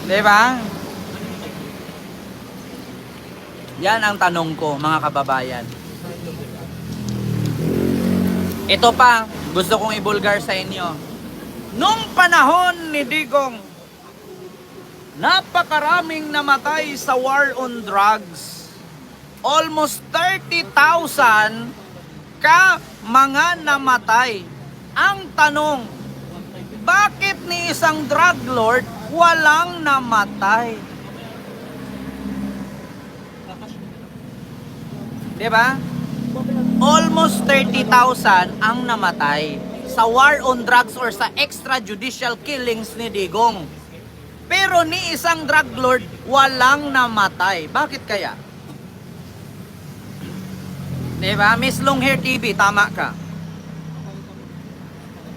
Di ba? Yan ang tanong ko, mga kababayan. Ito pa, gusto kong ibulgar sa inyo. Nung panahon ni Digong, napakaraming namatay sa war on drugs. Almost 30,000 ka mga namatay. Ang tanong, bakit ni isang drug lord walang namatay? Diba? Almost 30,000 ang namatay sa war on drugs or sa extrajudicial killings ni Digong. Pero ni isang drug lord walang namatay. Bakit kaya? Diba? Miss Longhair TV, tama ka.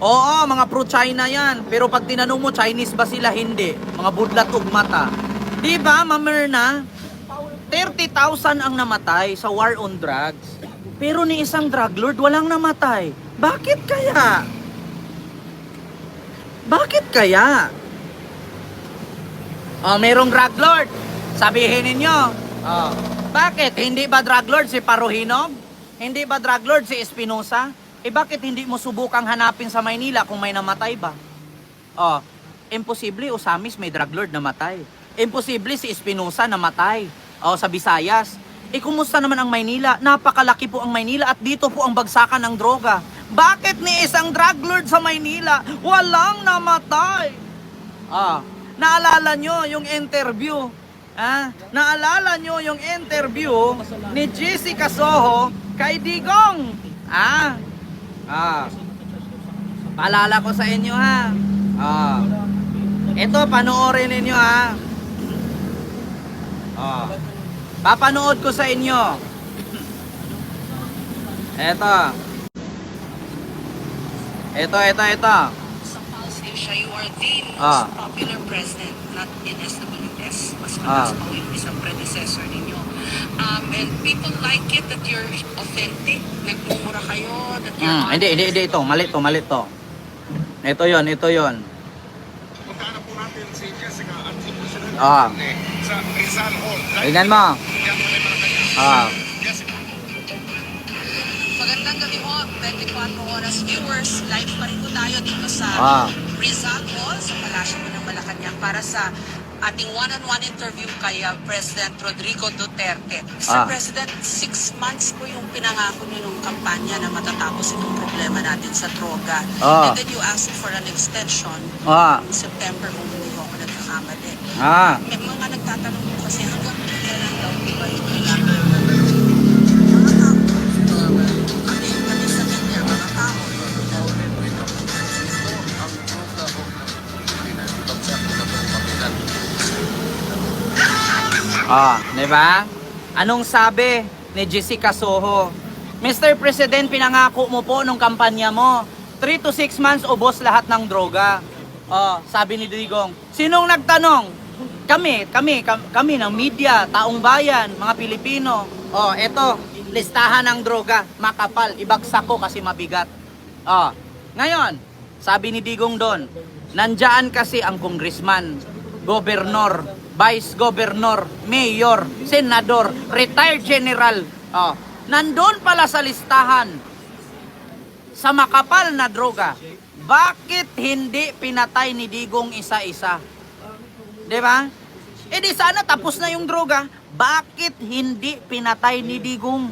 Oo, mga pro-China yan. Pero pag tinanong mo, Chinese ba sila? Hindi. Mga budlat ug mata. Diba, Mamerna? 30,000 ang namatay sa war on drugs. Pero ni isang drug lord walang namatay. Bakit kaya? Bakit kaya? Oh, merong drug lord. Sabihin ninyo. Oh, bakit? Hindi ba drug lord si Paruhinog? Hindi ba drug lord si Espinosa? Eh bakit hindi mo subukang hanapin sa Maynila kung may namatay ba? Oh, imposible Osamis may drug lord namatay. Imposible si Espinosa namatay. Oh, sa Visayas. Eh kumusta naman ang Maynila? Napakalaki po ang Maynila at dito po ang bagsakan ng droga. Bakit ni isang drug lord sa Maynila walang namatay? Ah, naalala nyo yung interview? Naalala nyo yung interview ni Jessica Soho kay Digong? Paalala ko sa inyo ha. Ito, panoorin ninyo ha. Papanood ko sa inyo. Ito. South Asia, you are the most popular president, not in SWS. Mas mataas pa yung isang predecessor ninyo. And people like it that you're authentic. Nagmumura kayo, that you're Hindi ito. Mali to. Ito yon. Magkano po natin si Jessica at si President sa Rizal Hall. Tingnan mo. Jessica. Magandang gabi ho, 24 oras viewers. Live pa rin po tayo dito sa Rizal Hall sa Palasyo ng Malacanang para sa ating one-on-one interview kay President Rodrigo Duterte. Sir President, 6 months po yung pinangako niyo nung kampanya na matatapos itong problema natin sa droga. And then you asked for an extension in September kung hindi ko ako nagkakamali. May mga nagtatanong po kasi hanggang kailan daw po ba yung kailangan Diba? Anong sabi ni Jessica Soho? Mr. President, pinangako mo po nung kampanya mo, 3 to 6 months ubos lahat ng droga. Sabi ni Digong. Sinong nagtanong? Kami ng media, taong bayan, mga Pilipino. Eto, listahan ng droga, makapal, ibagsak ko kasi mabigat. Ngayon, sabi ni Digong doon, nandyan kasi ang congressman, gobernador, vice governor, mayor, senador, retired general. Nandun pala sa listahan sa makapal na droga. Bakit hindi pinatay ni Digong isa-isa? Diba? Eh di sana tapos na yung droga. Bakit hindi pinatay ni Digong?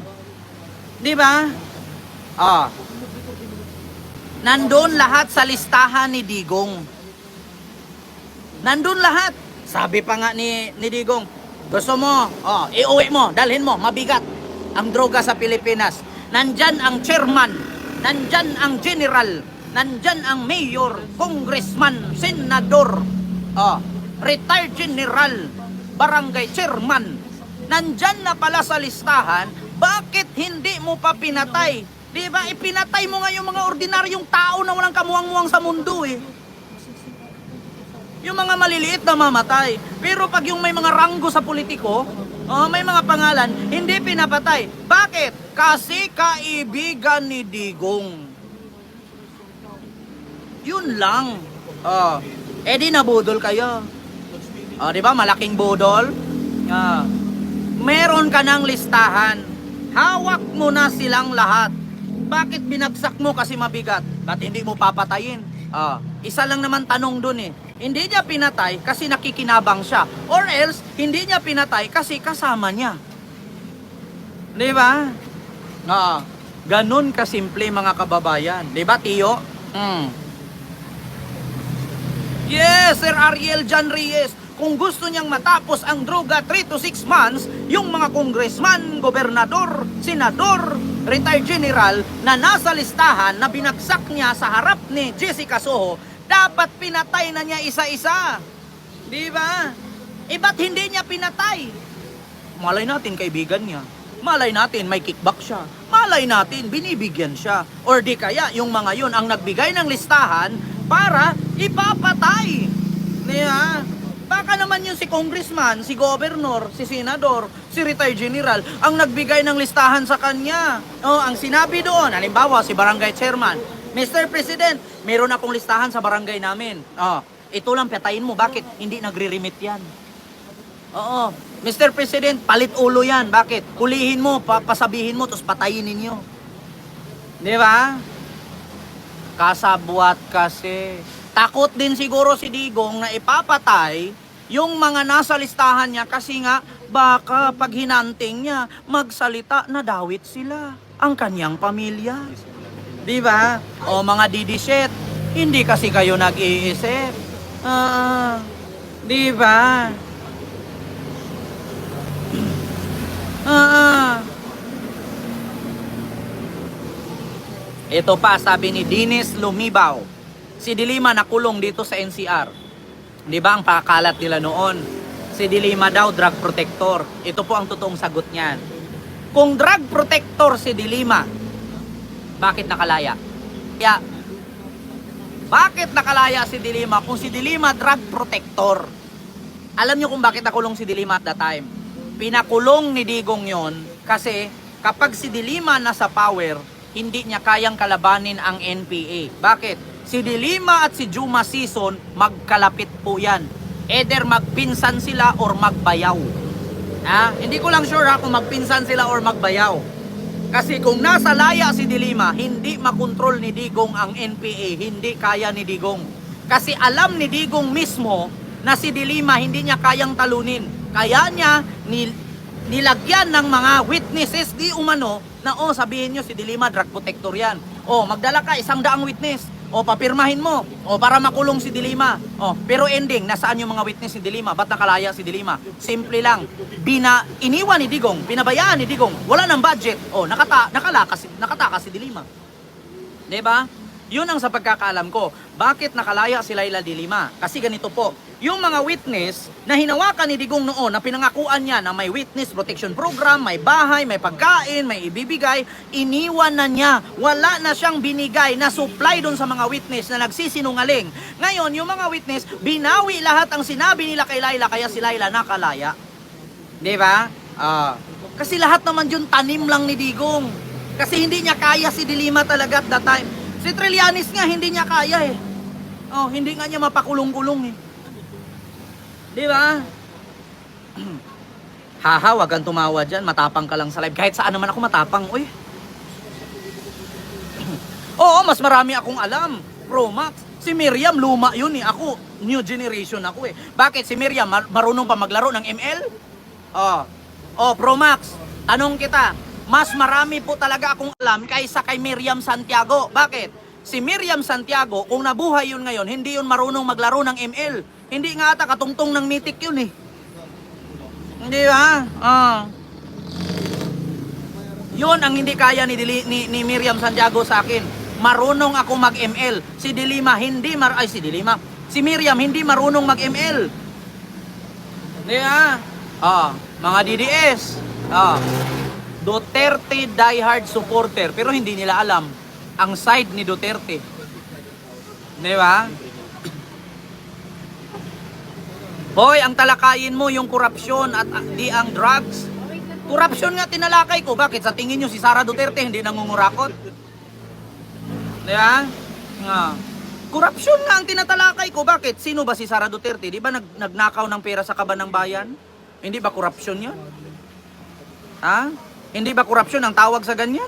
Diba? Nandun lahat sa listahan ni Digong. Nandun lahat. Sabi pa nga ni Digong, gusto mo, iuwi mo, dalhin mo, mabigat ang droga sa Pilipinas. Nandyan ang chairman, nandyan ang general, nandyan ang mayor, congressman, senador, retired general, barangay chairman. Nandyan na pala sa listahan, bakit hindi mo pa pinatay? Diba, ipinatay mo nga yung mga ordinaryong tao na walang kamuwang-muwang sa mundo Yung mga maliliit na mamatay. Pero pag yung may mga ranggo sa politiko, may mga pangalan, hindi pinapatay. Bakit? Kasi kaibigan ni Digong. Yun lang. Eh di nabudol kayo. O, di ba? Malaking budol. Meron ka ng listahan. Hawak mo na silang lahat. Bakit binagsak mo kasi mabigat? Ba't hindi mo papatayin? Isa lang naman tanong dun eh. Hindi niya pinatay kasi nakikinabang siya. Or else, hindi niya pinatay kasi kasama niya. Di ba? Ganun kasimple mga kababayan. Di ba, Tiyo? Yes, Sir Ariel Jan Reyes. Kung gusto niyang matapos ang droga 3 to 6 months, yung mga congressman, gobernador, senador, retired general na nasa listahan na binagsak niya sa harap ni Jessica Soho, dapat pinatay na niya isa-isa. Di ba? Ba't hindi niya pinatay? Malay natin kaibigan niya. Malay natin may kickback siya. Malay natin binibigyan siya. Or di kaya yung mga yun ang nagbigay ng listahan para ipapatay. Di ba? Baka naman yung si congressman, si governor, si senador, si retired general ang nagbigay ng listahan sa kanya. Ang sinabi doon, halimbawa si barangay chairman, Mr. President, meron akong listahan sa barangay namin. Ito lang patayin mo. Bakit? Hindi nagre-remit yan. Mr. President, palit ulo yan. Bakit? Hulihin mo, pasabihin mo, tapos patayin ninyo. Di ba? Kasabwat kasi. Takot din siguro si Digong na ipapatay yung mga nasa listahan niya kasi nga baka pag hinanting niya magsalita na dawit sila ang kanyang pamilya. Di ba? O mga didiset, hindi kasi kayo nag-iisip. Di ba? Ito pa sabi ni Dennis Lumibaw. Si Dilima nakulong dito sa NCR. Di ba ang pakakalat nila noon? Si Dilima daw drug protector. Ito po ang totoong sagot niyan. Kung drug protector si Dilima, bakit nakalaya? Kaya, bakit nakalaya si Dilima kung si Dilima drug protector? Alam niyo kung bakit nakulong si Dilima at that time? Pinakulong ni Digong yon kasi kapag si Dilima nasa power, hindi niya kayang kalabanin ang NPA. Bakit? Si Dilima at si Juma Sison, magkalapit po yan. Either magpinsan sila or magbayaw. Hindi ko lang sure kung magpinsan sila or magbayaw. Kasi kung nasa laya si Dilima, hindi makontrol ni Digong ang NPA. Hindi kaya ni Digong. Kasi alam ni Digong mismo na si Dilima hindi niya kayang talunin. Kaya niya nilagyan ng mga witnesses di umano na sabihin nyo si Dilima drug protector yan. Magdala ka 100 witness. Papirmahin mo. Para makulong si Dilima. Pero ending, nasaan yung mga witness si Dilima? Ba't nakalaya si Dilima? Simple lang. Iniwan ni Digong, pinabayaan ni Digong, wala ng budget. Nakatakas si Dilima. Diba? Yun ang sa pagkakaalam ko. Bakit nakalaya si Laila de Lima? Kasi ganito po. Yung mga witness na hinawakan ni Digong noon na pinangakuan niya na may witness protection program, may bahay, may pagkain, may ibibigay, iniwan na niya. Wala na siyang binigay na supply doon sa mga witness na nagsisinungaling. Ngayon, yung mga witness, binawi lahat ang sinabi nila kay Laila, kaya si Laila nakalaya. Di ba? Kasi lahat naman yun tanim lang ni Digong. Kasi hindi niya kaya si de Lima talaga at that time. Si Trillanes nga, hindi niya kaya eh. Hindi nga niya mapakulong-kulong eh. Di ba? Wag kang tumawa dyan. Matapang ka lang sa live. Kahit saan naman ako matapang. Uy. Mas marami akong alam. Pro Max. Si Miriam, luma yun eh. Ako, new generation ako eh. Bakit? Si Miriam, marunong pa maglaro ng ML? Pro Max. Tanong kita. Mas marami po talaga akong alam kaysa kay Miriam Santiago. Bakit? Si Miriam Santiago, kung nabuhay yun ngayon, hindi yun marunong maglaro ng ML. Hindi nga ata katungtong ng Mythic yun eh. Hindi ba? Yun ang hindi kaya ni Miriam Santiago sa akin. Marunong ako mag-ML. Si Miriam hindi marunong mag-ML. Hindi ba? Mga DDS. Duterte diehard supporter. Pero hindi nila alam ang side ni Duterte. Di ba? Hoy, ang talakayin mo yung korupsyon at di ang drugs. Korupsyon nga tinalakay ko. Bakit? Sa tingin nyo si Sara Duterte hindi nangungurakot? Di ba? Korupsyon nga ang tinatalakay ko. Bakit? Sino ba si Sara Duterte? Di ba nagnakaw ng pera sa kaban ng bayan? Hindi ba korupsyon yun? Ha? Hindi ba korupsyon ang tawag sa ganyan?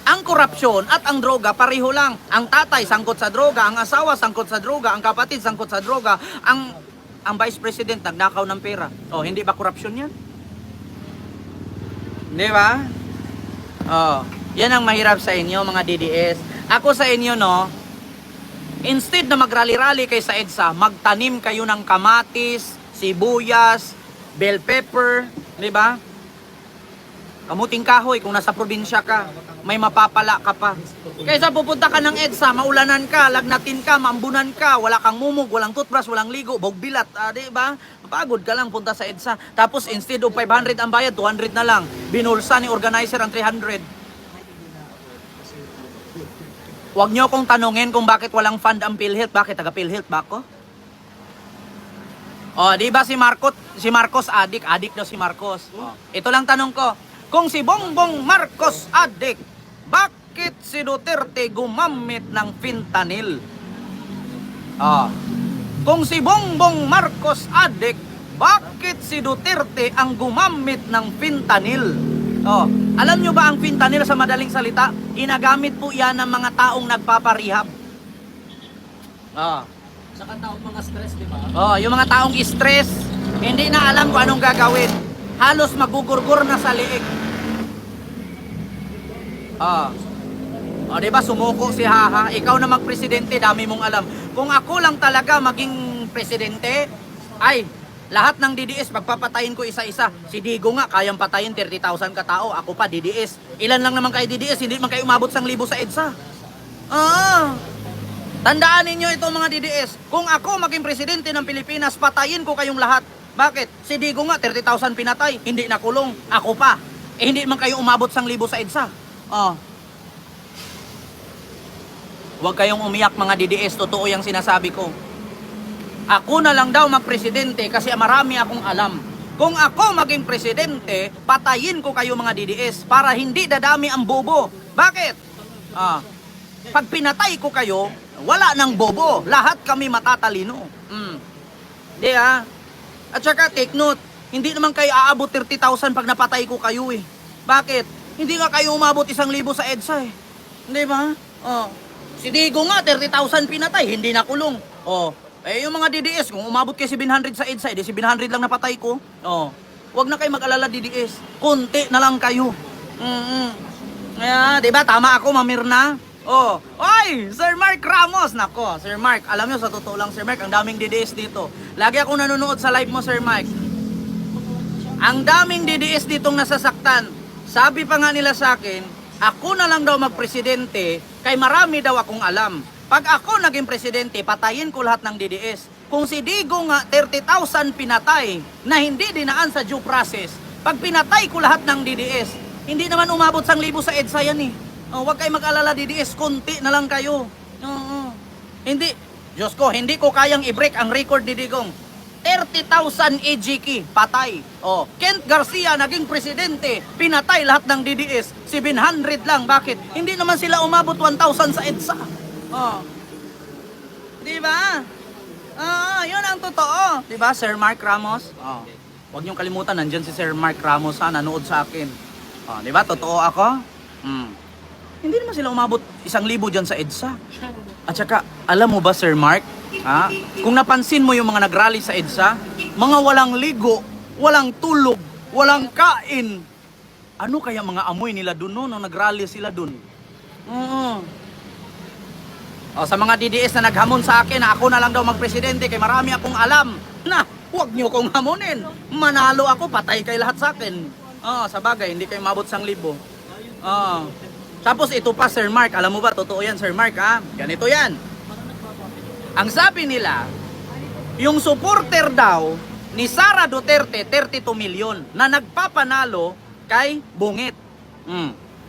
Ang korupsyon at ang droga pareho lang. Ang tatay sangkot sa droga, ang asawa sangkot sa droga, ang kapatid sangkot sa droga, ang vice president nagnakaw ng pera. Hindi ba korupsyon yan? Di ba? Yan ang mahirap sa inyo mga DDS. Ako sa inyo, no, instead na magrally-rally kayo sa EDSA, magtanim kayo ng kamatis, sibuyas, bell pepper, di ba? Kamuting kahoy kung nasa probinsya ka, may mapapala ka pa. Kaysa pupunta ka ng EDSA, maulanan ka, lagnatin ka, maambunan ka, wala kang mumug, walang toothbrush, walang ligo, bogbilat, di ba? Mapagod ka lang punta sa EDSA. Tapos instead of 500 ang bayad, 200 na lang. Binulsa ni organizer ang 300. Huwag nyo akong tanungin kung bakit walang fund ang PhilHealth. Bakit? Taga-PhilHealth ba ako? Di ba si Marcos adik? Adik daw si Marcos. Ito lang tanong ko. Kung si Bongbong Marcos adik, bakit si Duterte gumamit ng fentanyl? Kung si Bongbong Marcos adik, bakit si Duterte ang gumamit ng fentanyl? Alam nyo ba ang fentanyl sa madaling salita? Ginagamit po yan ng mga taong nagpaparehab. Saka taong mga stress, di ba? Yung mga taong stress, hindi na alam kung anong gagawin. Halos magugurgur na sa liig. Di ba sumuko si Haha? Ikaw na magpresidente, dami mong alam. Kung ako lang talaga maging presidente, ay, lahat ng DDS, pagpapatayin ko isa-isa. Si Digo nga, kayang patayin 30,000 katao. Ako pa, DDS. Ilan lang naman kayo DDS, hindi man kayo umabot 1,000 sa EDSA. Tandaan ninyo ito mga DDS. Kung ako maging presidente ng Pilipinas, patayin ko kayong lahat. Bakit? Si Digo nga, 30,000 pinatay. Hindi nakulong. Ako pa. Hindi man kayo umabot 1,000 sa EDSA. Huwag kayong umiyak mga DDS. Totoo yung sinasabi ko. Ako na lang daw magpresidente kasi marami akong alam. Kung ako maging presidente, patayin ko kayo mga DDS para hindi dadami ang bobo. Bakit? Pag pinatay ko kayo, wala nang bobo. Lahat kami matatalino. Di At saka take note, hindi naman kayo aabot 30,000 pag napatay ko kayo eh. Bakit? Hindi nga kayo umabot 1,000 sa EDSA eh. Di ba? Si Digo nga 30,000 pinatay, hindi nakulong. Yung mga DDS, kung umabot kayo 700 sa EDSA, 700 lang napatay ko. Huwag na kayo mag-alala DDS. Kunti na lang kayo. Di ba? Tama ako, Mamirna. Oy, Sir Mark Ramos. Nako, Sir Mark, alam nyo, sa totoo lang, Sir Mark, ang daming DDS dito. Lagi akong nanonood sa live mo, Sir Mark. Ang daming DDS ditong nasasaktan. Sabi pa nga nila sa akin, ako na lang daw magpresidente, kay marami daw akong alam. Pag ako naging presidente, patayin ko lahat ng DDS. Kung si Digo nga 30,000 pinatay na hindi dinaan sa due process, pag pinatay ko lahat ng DDS, hindi naman umabot 1,000 sa EDSA yan eh. Huwag kayo mag-alala DDS, konti na lang kayo. Hindi, Diyos ko, hindi ko kayang i-break ang record ni Digong. 30,000 AGK, patay. Kent Garcia, naging presidente, pinatay lahat ng DDS, 700 lang. Bakit? Hindi naman sila umabot 1,000 sa EDSA. Di ba? Yun ang totoo. Di ba, Sir Mark Ramos? Huwag niyong kalimutan, nandyan si Sir Mark Ramos nanood sa akin. Di ba, totoo ako? Hindi naman sila umabot 1,000 dyan sa EDSA. At saka, alam mo ba, Sir Mark? Kung napansin mo yung mga nagrally sa EDSA, mga walang ligo, walang tulog, walang kain. Ano kaya mga amoy nila dun nung nagrally sila dun? Sa mga DDS na naghamon sa akin na ako na lang daw magpresidente kay marami akong alam. Huwag niyo kong hamunin. Manalo ako, patay kay lahat sa akin. Sa bagay, hindi kayo mabot 1,000. Tapos ito pa, Sir Mark, alam mo ba, totoo yan, Sir Mark, ganito yan. Ang sabi nila, yung supporter daw ni Sara Duterte, 32 million, na nagpapanalo kay Bungit.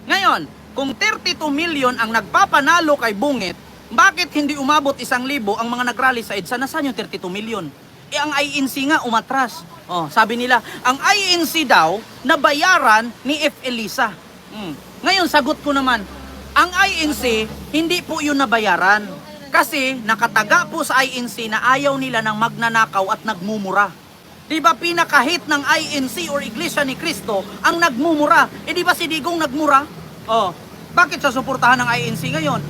Ngayon, kung 32 million ang nagpapanalo kay Bungit, bakit hindi umabot 1,000 ang mga nagrally sa EDSA? Nasaan yung 32 million? Ang INC nga umatras. Sabi nila, ang INC daw nabayaran ni F. Elisa. Ngayon, sagot ko naman, Ang INC, hindi po yun nabayaran. Kasi nakataga po sa INC na ayaw nila ng magnanakaw at nagmumura. Di ba pinakahit ng INC or Iglesia ni Cristo ang nagmumura? Eh di ba si Digong nagmura? Oh, bakit sa suportahan ng INC ngayon?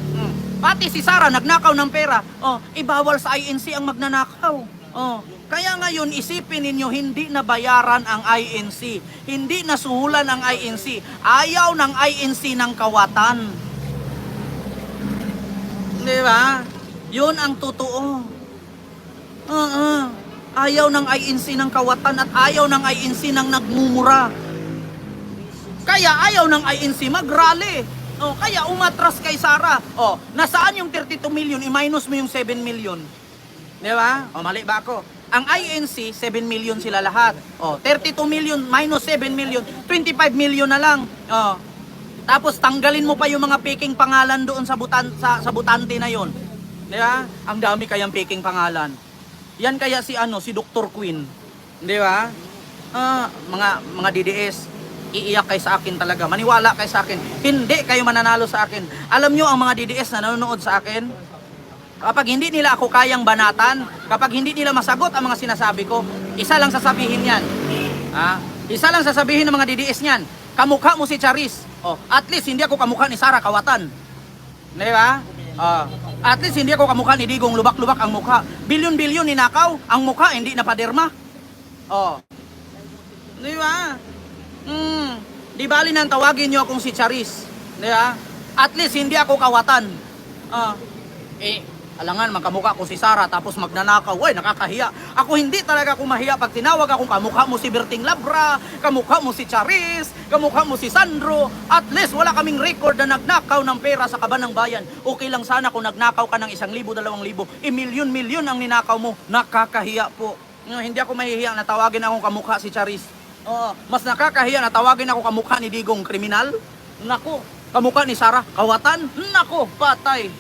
Pati si Sara nagnakaw ng pera. Oh, ibawal sa INC ang magnanakaw. Oh, kaya ngayon isipin ninyo hindi nabayaran ang INC. Hindi nasuhulan ang INC. Ayaw ng INC ng kawatan. Di ba? Yun ang totoo. Ayaw ng INC ng kawatan at ayaw ng INC ng nagmumura. Kaya ayaw ng INC mag-rally. Oh, kaya umatras kay Sara. Oh, nasaan yung 32 million? I-minus mo yung 7 million. Di ba? Oh, mali ba ako? Ang INC, 7 million sila lahat. Oh, 32 million minus 7 million, 25 million na lang. Oh. Tapos tanggalin mo pa yung mga peking pangalan doon sa butante na yon. Di ba? Ang dami kayang peking pangalan. Yan kaya si si Dr. Queen. Di ba? Mga DDS, iiyak kayo sa akin talaga. Maniwala kayo sa akin. Hindi kayo mananalo sa akin. Alam nyo ang mga DDS na nanonood sa akin? Kapag hindi nila ako kayang banatan, kapag hindi nila masagot ang mga sinasabi ko, isa lang sasabihin yan. Isa lang sasabihin ng mga DDS niyan. Kamukha mo si Charis. Oh, at least hindi ako kamukha ni Sara Kawatan. Di ba? At least hindi ako kamukha ni Digong, lubak-lubak ang mukha. Bilyon-bilyon ninakaw, ang mukha hindi napaderma. Oh. Di ba? Di bali nang tawagin nyo akong si Charis. Di ba? At least hindi ako kawatan. Alangan, magkamukha ko si Sara tapos magnanakaw. Uy, nakakahiya. Ako hindi talaga ako mahiya pag tinawag akong kamukha mo si Berting Labra, kamukha mo si Charis, kamukha mo si Sandro. At least wala kaming record na nagnakaw ng pera sa kaban ng bayan. Okay lang sana kung nagnakaw ka ng 1,000, 2,000. Milyon-milyon ang ninakaw mo. Nakakahiya po. Hindi ako mahihiya na tawagin akong kamukha si Charis. Mas nakakahiya na tawagin ako kamukha ni Digong, kriminal. Nako, kamukha ni Sara, kawatan. Nako, patay.